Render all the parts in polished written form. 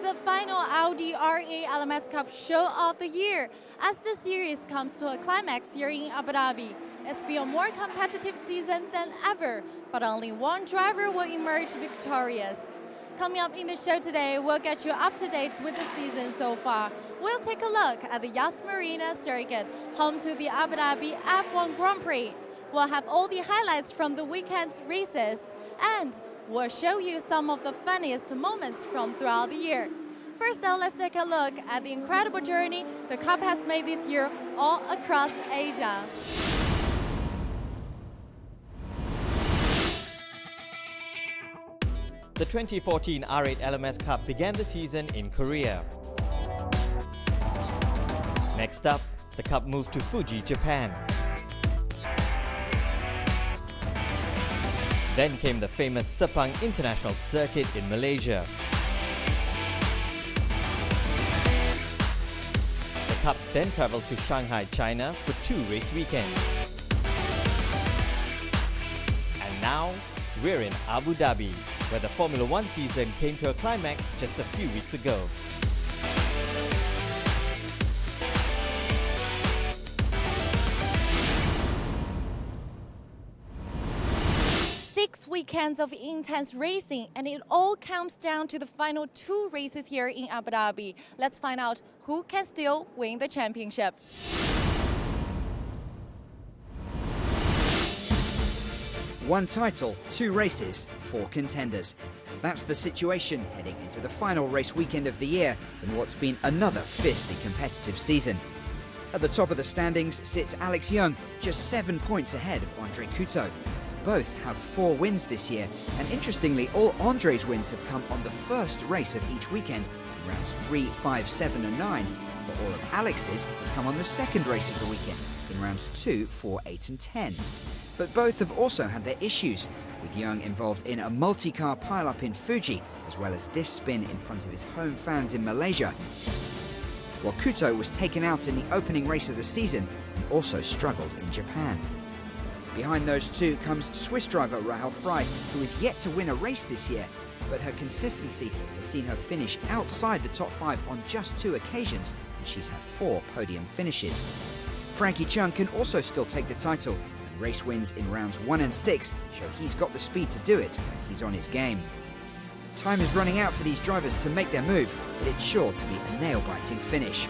the final Audi R8 LMS Cup show of the year as the series comes to a climax here in Abu Dhabi. It's been a more competitive season than ever, but only one driver will emerge victorious. Coming up in the show today, we'll get you up to date with the season so far. We'll take a look at the Yas Marina circuit, home to the Abu Dhabi F1 Grand Prix. We'll have all the highlights from the weekend's races, and we'll show you some of the funniest moments from throughout the year. First though, let's take a look at the incredible journey the Cup has made this year all across Asia. The 2014 R8 LMS Cup began the season in Korea. Next up, the Cup moved to Fuji, Japan. Then came the famous Sepang International Circuit in Malaysia. The Cup then travelled to Shanghai, China for 2 race weekends. And now, we're in Abu Dhabi, where the Formula One season came to a climax just a few weeks ago. Weekends of intense racing, and it all comes down to the final 2 races here in Abu Dhabi. Let's find out who can still win the championship. One title, 2 races, 4 contenders. That's the situation heading into the final race weekend of the year in what's been another fiercely competitive season. At the top of the standings sits Alex Young, just 7 points ahead of Andre Couto. Both have 4 wins this year, and interestingly, all Andre's wins have come on the first race of each weekend, in rounds 3, 5, 7 and 9, but all of Alex's have come on the second race of the weekend, in rounds 2, 4, 8 and 10. But both have also had their issues, with Young involved in a multi-car pile-up in Fuji, as well as this spin in front of his home fans in Malaysia, while Couto was taken out in the opening race of the season and also struggled in Japan. Behind those two comes Swiss driver Rahel Frey, who is yet to win a race this year, but her consistency has seen her finish outside the top 5 on just 2 occasions, and she's had 4 podium finishes. Frankie Chung can also still take the title, and race wins in rounds 1 and 6 show he's got the speed to do it when he's on his game. Time is running out for these drivers to make their move, but it's sure to be a nail-biting finish.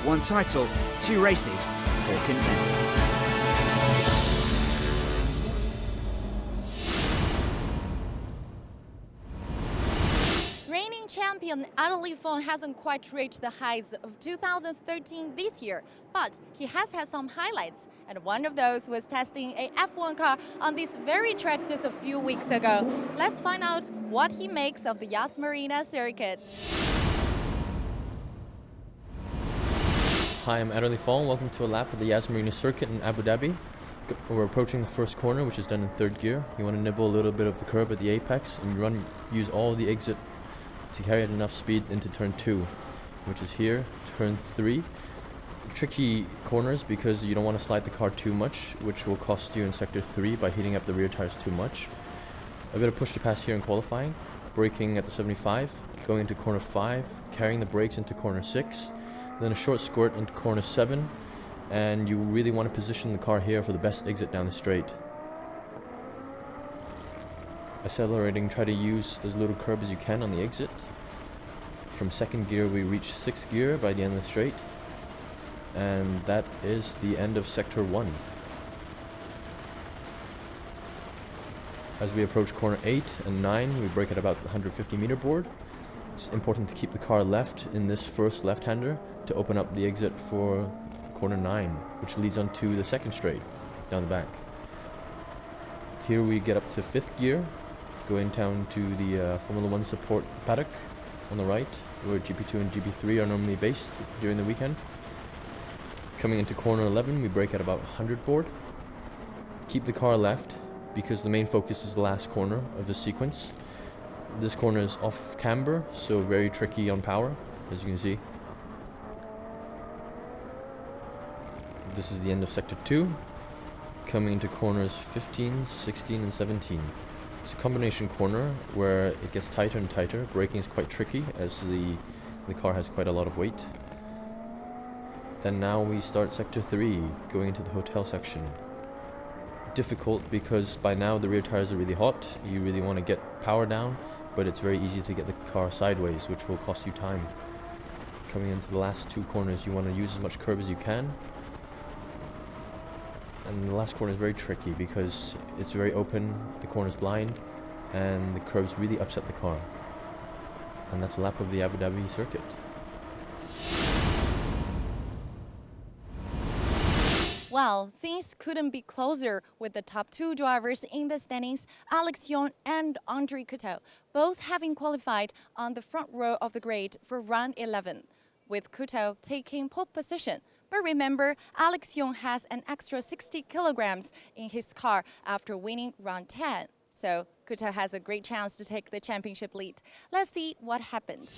1 title, 2 races, 4 contenders. Champion Abudhabi hasn't quite reached the heights of 2013 this year, but he has had some highlights, and one of those was testing a F1 car on this very track just a few weeks ago. Let's find out what he makes of the Yas Marina circuit. Hi, I'm Abudhabi and welcome to a lap of the Yas Marina circuit in Abu Dhabi. We're approaching the first corner, which is done in 3rd gear. You want to nibble a little bit of the curb at the apex and use all the exit to carry enough speed into turn 2, which is here, turn 3. Tricky corners because you don't want to slide the car too much, which will cost you in sector 3 by heating up the rear tires too much. A bit of push to pass here in qualifying, braking at the 75, going into corner 5, carrying the brakes into corner 6, then a short squirt into corner 7, and you really want to position the car here for the best exit down the straight. Accelerating, try to use as little curb as you can on the exit. From 2nd gear we reach 6th gear by the end of the straight, and that is the end of sector 1. As we approach corner 8 and 9, we brake at about the 150 meter board. It's important to keep the car left in this first left-hander to open up the exit for corner 9, which leads on to the 2nd straight down the back. Here we get up to 5th gear, going down to the Formula 1 support paddock on the right, where GP2 and GP3 are normally based during the weekend. Coming into corner 11, we brake at about 100 board. Keep the car left, because the main focus is the last corner of the sequence. This corner is off camber, so very tricky on power, as you can see. This is the end of sector 2. Coming into corners 15, 16 and 17. It's a combination corner where it gets tighter and tighter. Braking is quite tricky as the car has quite a lot of weight. Then now we start sector 3, going into the hotel section. Difficult because by now the rear tires are really hot. You really want to get power down, but it's very easy to get the car sideways, which will cost you time. Coming into the last 2 corners, you want to use as much curb as you can. And the last corner is very tricky because it's very open, the corner's blind, and the curves really upset the car. And that's a lap of the Abu Dhabi circuit. Well, things couldn't be closer with the top 2 drivers in the standings, Alex Young and Andre Couto, both having qualified on the front row of the grid for round 11, with Couto taking pole position. But remember, Alex Young has an extra 60 kilograms in his car after winning round 10. So Couto has a great chance to take the championship lead. Let's see what happened.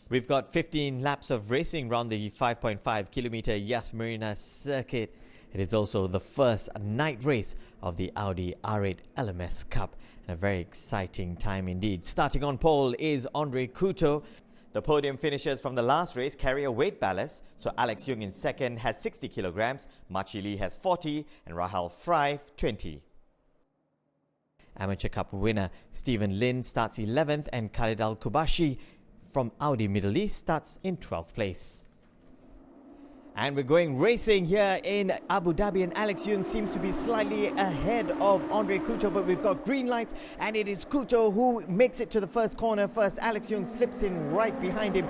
We've got 15 laps of racing around the 5.5 kilometer Yas Marina circuit. It is also the first night race of the Audi R8 LMS Cup. And a very exciting time indeed. Starting on pole is Andre Couto. The podium finishers from the last race carry a weight ballast. So Alex Young in second has 60 kilograms, Machi Lee has 40 and Rahul Fry 20. Amateur Cup winner Stephen Lin starts 11th and Khalid Al-Kubashi from Audi Middle East starts in 12th place. And we're going racing here in Abu Dhabi, and Alex Young seems to be slightly ahead of Andre Couto, but we've got green lights and it is Couto who makes it to the first corner first. Alex Young slips in right behind him.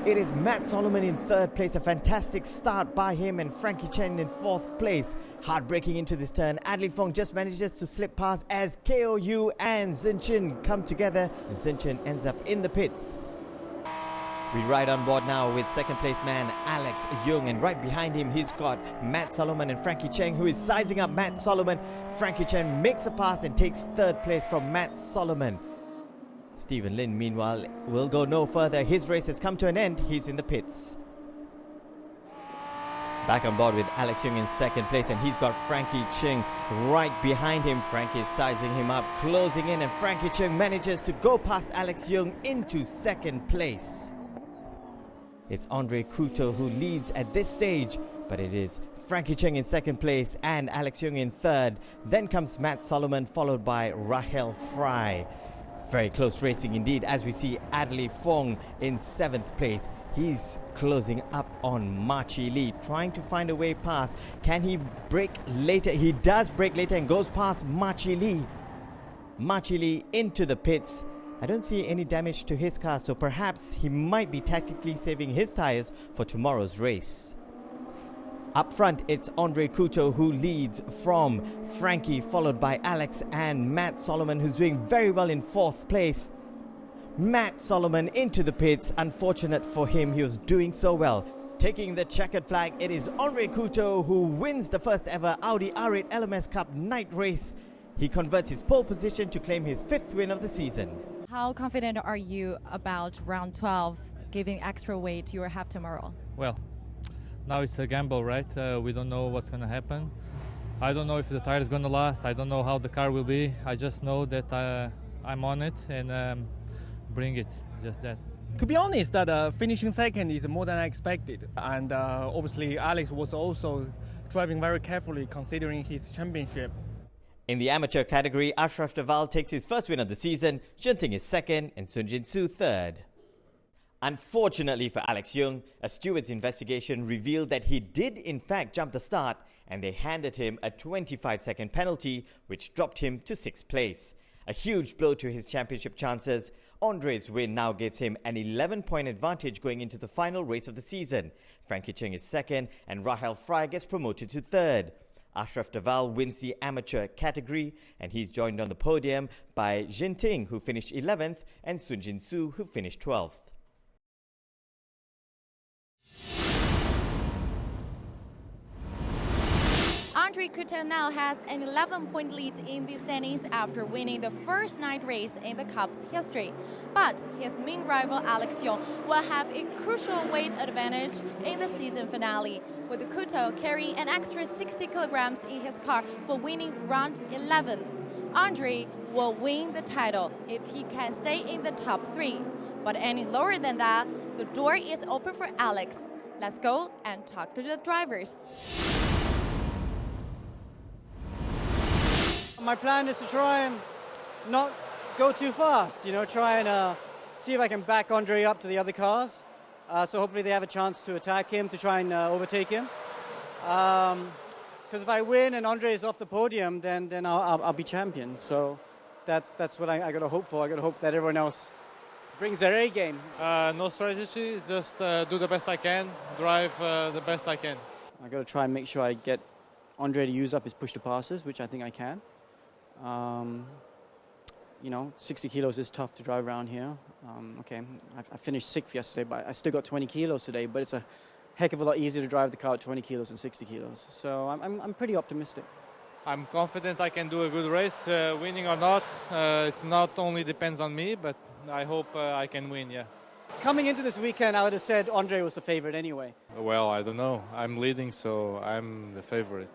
It is Matt Solomon in 3rd place. A fantastic start by him, and Frankie Chen in 4th place. Hard braking into this turn. Adli Fong just manages to slip past as KOU and Zinchin come together, and Zinchin ends up in the pits. We ride on board now with 2nd place man Alex Young, and right behind him he's got Matt Solomon and Frankie Cheng, who is sizing up Matt Solomon. Frankie Cheng makes a pass and takes 3rd place from Matt Solomon. Stephen Lin meanwhile will go no further. His race has come to an end. He's in the pits. Back on board with Alex Young in 2nd place, and he's got Frankie Cheng right behind him. Frankie is sizing him up, closing in, and Frankie Cheng manages to go past Alex Young into 2nd place. It's Andre Couto who leads at this stage, but it is Frankie Cheng in 2nd place and Alex Young in 3rd. Then comes Matt Solomon, followed by Rahul Fry. Very close racing indeed, as we see Adli Fong in 7th place. He's closing up on Machi Lee, trying to find a way past. Can he brake later? He does brake later and goes past Machi Lee. Machi Lee into the pits. I don't see any damage to his car, so perhaps he might be tactically saving his tires for tomorrow's race. Up front, it's Andre Couto who leads from Frankie, followed by Alex and Matt Solomon, who's doing very well in 4th place. Matt Solomon into the pits. Unfortunate for him, he was doing so well. Taking the checkered flag, it is Andre Couto who wins the first ever Audi R8 LMS Cup night race. He converts his pole position to claim his 5th win of the season. How confident are you about round 12 giving extra weight you will have tomorrow? Well, now it's a gamble, right? We don't know what's going to happen. I don't know if the tire is going to last. I don't know how the car will be. I just know that I'm on it and bring it, just that. To be honest, that finishing second is more than I expected. And obviously Alex was also driving very carefully considering his championship. In the amateur category, Ashraf Deval takes his first win of the season, Junting is 2nd and Sunjin Su 3rd. Unfortunately for Alex Young, a steward's investigation revealed that he did in fact jump the start, and they handed him a 25-second penalty, which dropped him to 6th place. A huge blow to his championship chances. Andre's win now gives him an 11-point advantage going into the final race of the season. Frankie Cheng is 2nd and Rahul Fry gets promoted to 3rd. Ashraf Deval wins the amateur category, and he's joined on the podium by Jin Ting, who finished 11th, and Sunjin Su, who finished 12th. Andre Andre Couto now has an 11-point lead in the standings after winning the first night race in the Cup's history. But his main rival Alex Young will have a crucial weight advantage in the season finale, with Couto carrying an extra 60 kilograms in his car for winning round 11. Andre will win the title if he can stay in the top 3. But any lower than that, the door is open for Alex. Let's go and talk to the drivers. My plan is to try and not go too fast, try and see if I can back Andre up to the other cars. So hopefully they have a chance to attack him, to try and overtake him. Because if I win and Andre is off the podium, then I'll be champion. So that's what I got to hope for. I got to hope that everyone else brings their A game. No strategy, just do the best I can, drive the best I can. I got to try and make sure I get Andre to use up his push to passes, which I think I can. 60 kilos is tough to drive around here. I finished 6th yesterday, but I still got 20 kilos today, but it's a heck of a lot easier to drive the car at 20 kilos than 60 kilos. So I'm pretty optimistic. I'm confident I can do a good race, winning or not. It's not only depends on me, but I hope I can win, yeah. Coming into this weekend, I would have said Andre was the favorite anyway. Well, I don't know. I'm leading, so I'm the favorite.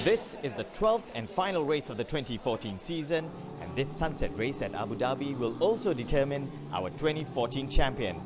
This is the 12th and final race of the 2014 season, and this sunset race at Abu Dhabi will also determine our 2014 champion.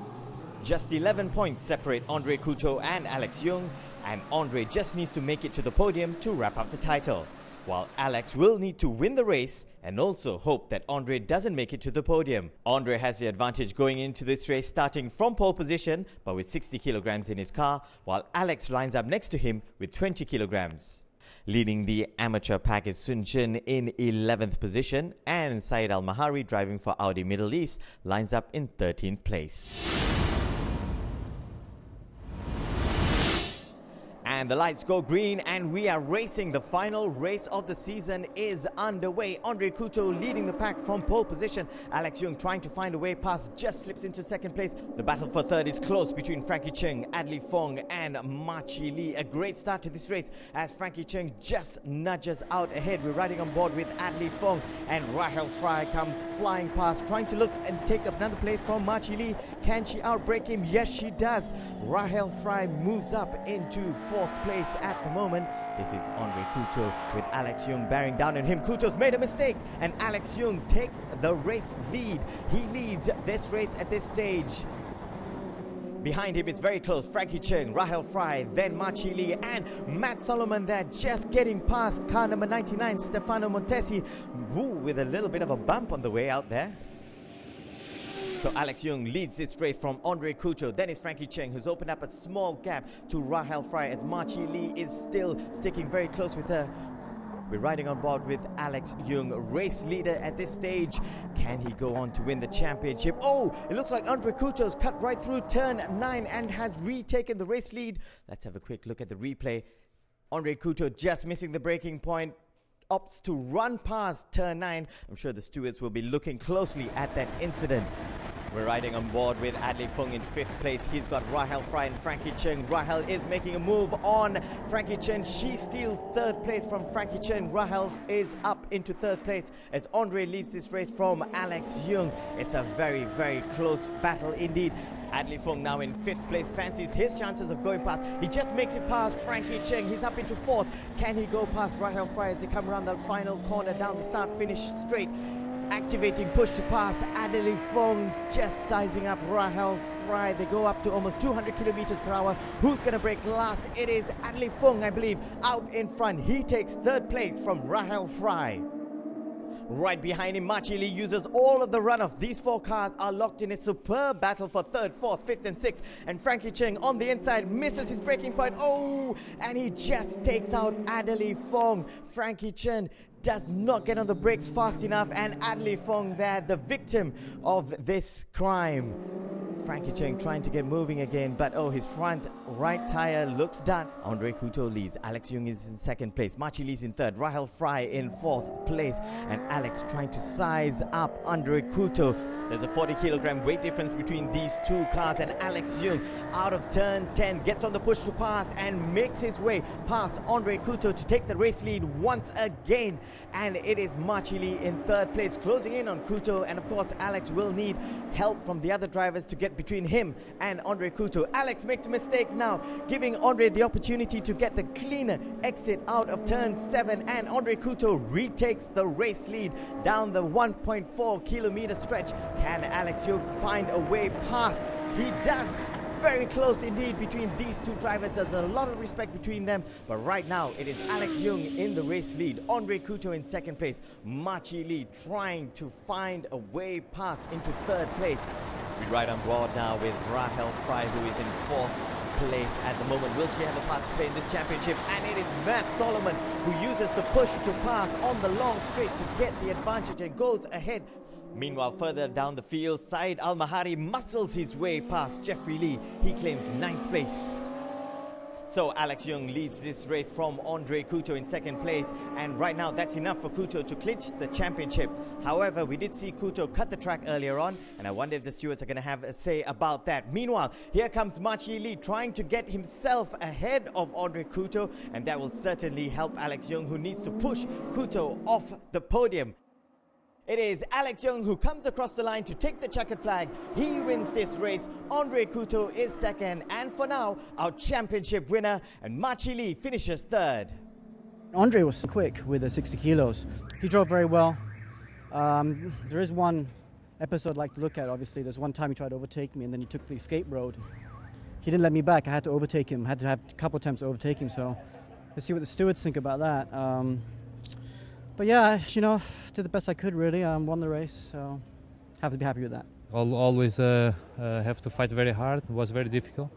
Just 11 points separate Andre Couto and Alex Young, and Andre just needs to make it to the podium to wrap up the title, while Alex will need to win the race and also hope that Andre doesn't make it to the podium. Andre has the advantage going into this race starting from pole position but with 60 kilograms in his car, while Alex lines up next to him with 20 kilograms. Leading the amateur pack is Sun Jin in 11th position, and Syed Al Mahari, driving for Audi Middle East, lines up in 13th place. And the lights go green and we are racing. The final race of the season is underway. Andre Couto leading the pack from pole position. Alex Young trying to find a way past, just slips into second place. The battle for third is close between Frankie Cheng, Adli Fong and Ma Chi Lee. A great start to this race as Frankie Cheng just nudges out ahead. We're riding on board with Adli Fong, and Rahel Fry comes flying past, trying to look and take up another place from Ma Chi Lee. Can she outbreak him? Yes, she does. Rahel Fry moves up into 4th place at the moment. This is Andre Couto with Alex Young bearing down on him. Couto's made a mistake and Alex Young takes the race lead. He leads this race at this stage. Behind him it's very close. Frankie Cheng, Rahel Fry, then Ma Chi Lee and Matt Solomon there just getting past car number 99, Stefano Montesi, with a little bit of a bump on the way out there. So Alex Young leads this race from Andre Couto. Then it's Frankie Cheng, who's opened up a small gap to Rahel Fry as Ma Chi Lee is still sticking very close with her. We're riding on board with Alex Young, race leader at this stage. Can he go on to win the championship? Oh, it looks like Andre Couto's cut right through turn 9 and has retaken the race lead. Let's have a quick look at the replay. Andre Couto just missing the braking point, opts to run past turn 9. I'm sure the stewards will be looking closely at that incident. We're riding on board with Adli Fung in 5th place. He's got Rahel Fry and Frankie Cheng. Rahel is making a move on Frankie Cheng. She steals 3rd place from Frankie Cheng. Rahel is up into 3rd place as Andre leads this race from Alex Young. It's a very, very close battle indeed. Adli Fung now in 5th place, fancies his chances of going past. He just makes it past Frankie Cheng. He's up into 4th. Can he go past Rahel Fry as they come around the final corner down the start finish straight? Activating push to pass. Adli Fung just sizing up Rahel Fry. They go up to almost 200 kilometers per hour. Who's going to break last? It is Adli Fung, I believe, out in front. He takes 3rd place from Rahel Fry. Right behind him, Ma Chi Lee uses all of the runoff. These 4 cars are locked in a superb battle for 3rd, 4th, 5th and 6th. And Frankie Cheng on the inside misses his braking point. Oh, and he just takes out Adli Fung. Frankie Cheng does not get on the brakes fast enough, and Adli Fung there, the victim of this crime. Frankie Cheng trying to get moving again, but oh, his front right tire looks done. Andre Couto leads. Alex Young is in second place. Machi Lee's in third. Rahel Fry in fourth place. And Alex trying to size up Andre Couto. There's a 40-kilogram weight difference between these two cars, and Alex Young out of turn 10 gets on the push to pass and makes his way past Andre Couto to take the race lead once again. And it is Machi Lee in third place, closing in on Couto, and of course Alex will need help from the other drivers to get between him and Andre Couto. Alex makes a mistake now, giving Andre the opportunity to get the cleaner exit out of turn 7, and Andre Couto retakes the race lead down the 1.4 kilometer stretch. Can Alex Young find a way past? He does. Very close indeed between these two drivers. There's a lot of respect between them, but right now it is Alex Young in the race lead, Andre Couto in second place, Machi Lee trying to find a way past into third place. We ride on board now with Rahel Fry, who is in fourth place at the moment. Will she have a part to play in this championship? And it is Matt Solomon who uses the push to pass on the long straight to get the advantage and goes ahead. Meanwhile, further down the field, Saeed Al-Mahari muscles his way past Jeffrey Lee. He claims 9th place. So Alex Young leads this race from Andre Couto in second place, and right now that's enough for Couto to clinch the championship. However, we did see Couto cut the track earlier on, and I wonder if the stewards are going to have a say about that. Meanwhile, here comes Machi Lee trying to get himself ahead of Andre Couto, and that will certainly help Alex Young, who needs to push Couto off the podium. It is Alex Young who comes across the line to take the checkered flag. He wins this race. Andre Couto is second. And for now, our championship winner, and Machi Lee finishes third. Andre was quick with the 60 kilos. He drove very well. There is one episode I'd like to look at, obviously. There's one time he tried to overtake me and then he took the escape road. He didn't let me back. I had to overtake him. I had to have a couple attempts to overtake him. So let's see what the stewards think about that. But yeah, you know, did the best I could really. Won the race, so have to be happy with that. Always have to fight very hard. It was very difficult,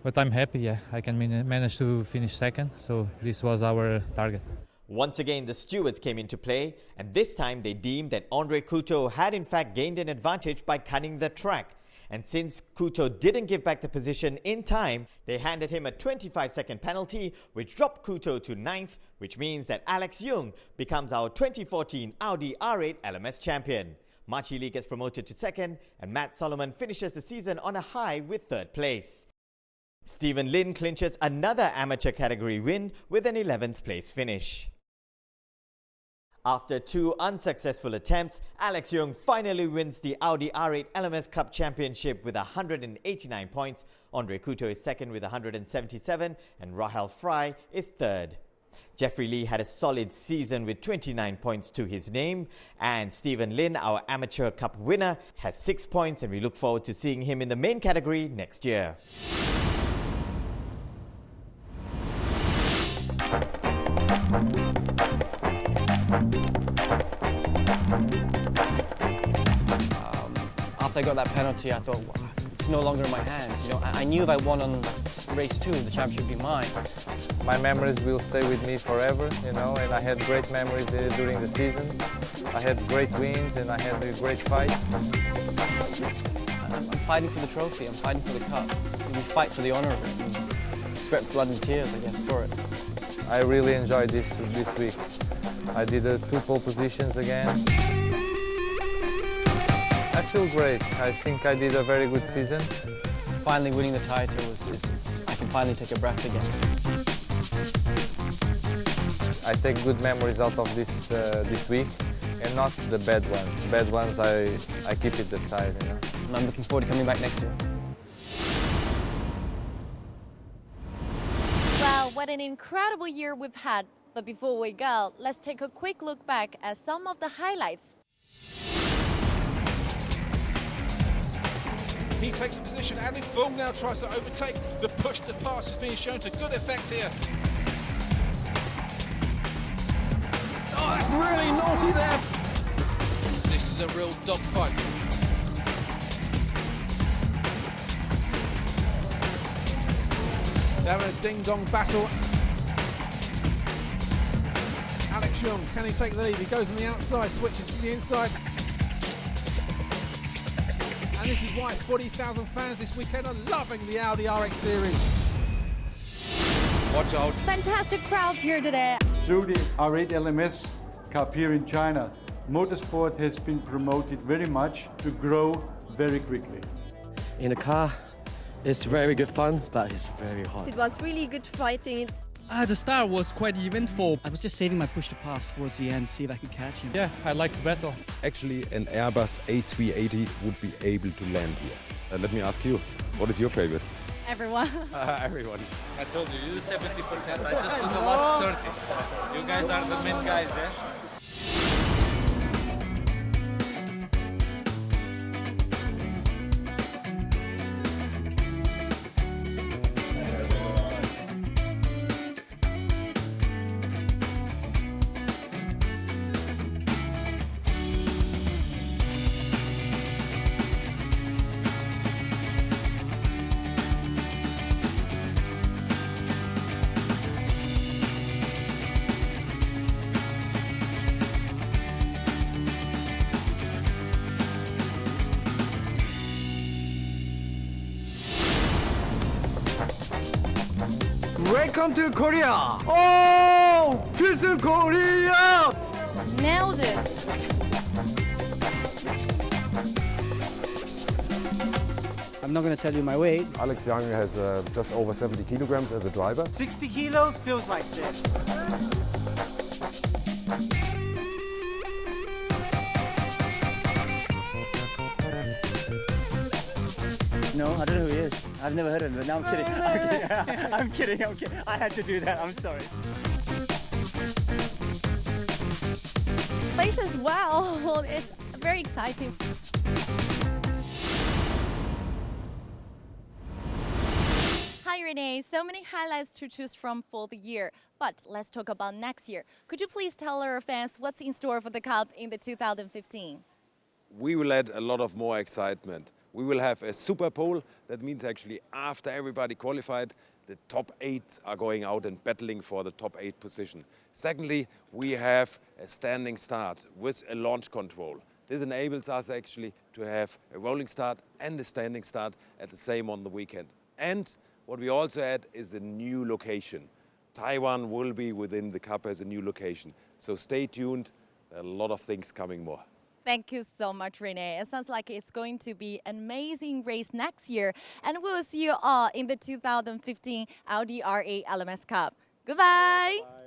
but I'm happy. Yeah, I can manage to finish second. So this was our target. Once again, the stewards came into play, and this time they deemed that Andre Couto had in fact gained an advantage by cutting the track. And since Couto didn't give back the position in time, they handed him a 25-second penalty, which dropped Couto to 9th, which means that Alex Young becomes our 2014 Audi R8 LMS champion. Machi Lee gets promoted to second, and Matt Solomon finishes the season on a high with third place. Stephen Lin clinches another amateur category win with an 11th place finish. After 2 unsuccessful attempts, Alex Young finally wins the Audi R8 LMS Cup Championship with 189 points. Andre Couto is second with 177, and Rahel Fry is third. Jeffrey Lee had a solid season with 29 points to his name, and Stephen Lin, our Amateur Cup winner, has 6 points, and we look forward to seeing him in the main category next year. After I got that penalty, I thought, well, it's no longer in my hands. You know, I knew if I won on race 2, the championship would be mine. My memories will stay with me forever, you know, and I had great memories during the season. I had great wins and I had a great fight. I'm fighting for the trophy, I'm fighting for the cup. And we fight for the honour of it. And sweat, blood and tears, I guess, for it. I really enjoyed this week. I did 2 pole positions again. I feel great. I think I did a very good season. Finally winning the title I can finally take a breath again. I take good memories out of this week, and not the bad ones. The bad ones I keep it aside, you know. And I'm looking forward to coming back next year. Well, what an incredible year we've had. But before we go, let's take a quick look back at some of the highlights. He takes the position. Adley Fung now tries to overtake. The push to pass is being shown to good effect here. Oh, that's really naughty there. This is a real dogfight. They're in a ding-dong battle. Alex Young, can he take the lead? He goes on the outside, switches to the inside. And And this is why 40,000 fans this weekend are loving the Audi RX series. Watch out. Fantastic crowds here today. Through the R8 LMS Cup here in China, motorsport has been promoted very much to grow very quickly. In the car, it's very good fun, but it's very hot. It was really good fighting. The start was quite eventful. I was just saving my push to pass towards the end, see if I could catch him. Yeah, I like the battle. Actually, an Airbus A380 would be able to land here. Let me ask you, what is your favorite? Everyone. Everyone. I told you, you do 70%, I just do the last 30. You guys are the main guys, eh? Welcome to Korea! Oh! Pilsen Korea! Nailed it. I'm not going to tell you my weight. Alex Young has just over 70 kilograms as a driver. 60 kilos feels like this. No, I don't know who he is. I've never heard of him, but now I'm kidding. I'm kidding. I'm kidding. I had to do that. I'm sorry. Congratulations, wow. It's very exciting. Hi Renee, so many highlights to choose from for the year, but let's talk about next year. Could you please tell our fans what's in store for the Cup in the 2015? We will add a lot of more excitement. We will have a Super Pole. That means actually after everybody qualified, the top 8 are going out and battling for the top 8 position. Secondly, we have a standing start with a launch control. This enables us actually to have a rolling start and a standing start at the same on the weekend. And what we also add is a new location. Taiwan will be within the Cup as a new location. So stay tuned, a lot of things coming more. Thank you so much, Renee. It sounds like it's going to be an amazing race next year. And we'll see you all in the 2015 Audi R8 LMS Cup. Goodbye. Bye.